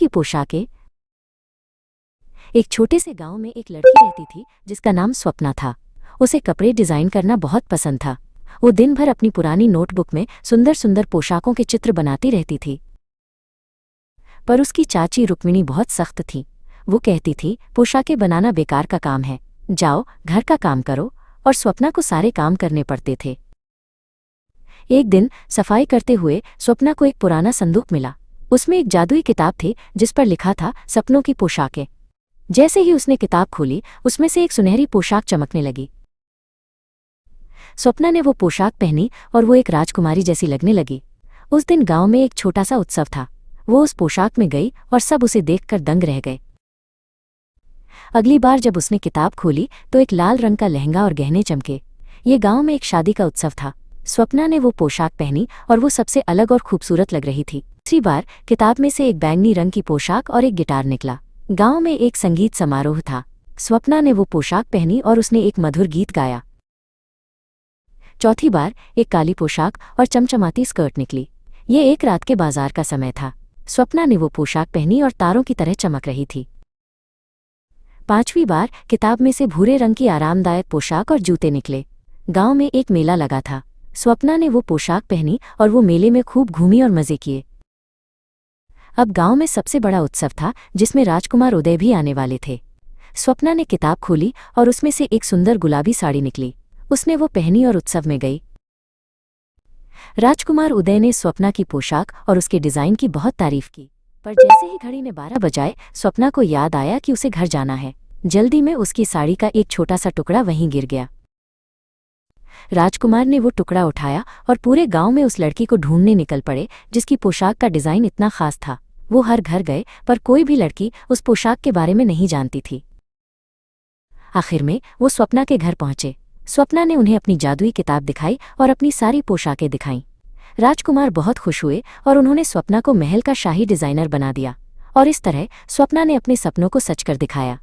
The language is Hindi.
की पोशाकें। एक छोटे से गांव में एक लड़की रहती थी जिसका नाम स्वप्ना था। उसे कपड़े डिजाइन करना बहुत पसंद था। वो दिन भर अपनी पुरानी नोटबुक में सुंदर सुंदर पोशाकों के चित्र बनाती रहती थी। पर उसकी चाची रुक्मिणी बहुत सख्त थी। वो कहती थी, पोशाकें बनाना बेकार का काम है, जाओ घर का काम करो। और स्वप्ना को सारे काम करने पड़ते थे। एक दिन सफाई करते हुए स्वप्ना को एक पुराना संदूक मिला। उसमें एक जादुई किताब थी जिस पर लिखा था सपनों की पोशाकें। जैसे ही उसने किताब खोली, उसमें से एक सुनहरी पोशाक चमकने लगी। स्वप्ना ने वो पोशाक पहनी और वो एक राजकुमारी जैसी लगने लगी। उस दिन गांव में एक छोटा सा उत्सव था। वो उस पोशाक में गई और सब उसे देखकर दंग रह गए। अगली बार जब उसने किताब खोली तो एक लाल रंग का लहंगा और गहने चमके। ये गांव में एक शादी का उत्सव था। स्वप्ना ने वो पोशाक पहनी और वो सबसे अलग और खूबसूरत लग रही थी। दूसरी बार किताब में से एक बैंगनी रंग की पोशाक और एक गिटार निकला। गांव में एक संगीत समारोह था। स्वप्ना ने वो पोशाक पहनी और उसने एक मधुर गीत गाया। चौथी बार एक काली पोशाक और चमचमाती स्कर्ट निकली। ये एक रात के बाजार का समय था। स्वप्ना ने वो पोशाक पहनी और तारों की तरह चमक रही थी। पांचवी बार किताब में से भूरे रंग की आरामदायक पोशाक और जूते निकले। गांव में एक मेला लगा था। स्वप्ना ने वो पोशाक पहनी और वो मेले में खूब घूमी और मजे किए। अब गांव में सबसे बड़ा उत्सव था जिसमें राजकुमार उदय भी आने वाले थे। स्वप्ना ने किताब खोली और उसमें से एक सुंदर गुलाबी साड़ी निकली। उसने वो पहनी और उत्सव में गई। राजकुमार उदय ने स्वप्ना की पोशाक और उसके डिजाइन की बहुत तारीफ की। पर जैसे ही घड़ी ने 12 बजाए, स्वप्ना को याद आया कि उसे घर जाना है। जल्दी में उसकी साड़ी का एक छोटा सा टुकड़ा वहीं गिर गया। राजकुमार ने वो टुकड़ा उठाया और पूरे गांव में उस लड़की को ढूंढने निकल पड़े जिसकी पोशाक का डिजाइन इतना खास था। वो हर घर गए पर कोई भी लड़की उस पोशाक के बारे में नहीं जानती थी। आखिर में वो स्वप्ना के घर पहुंचे। स्वप्ना ने उन्हें अपनी जादुई किताब दिखाई और अपनी सारी पोशाकें दिखाईं। राजकुमार बहुत खुश हुए और उन्होंने स्वप्ना को महल का शाही डिजाइनर बना दिया। और इस तरह स्वप्ना ने अपने सपनों को सच कर दिखाया।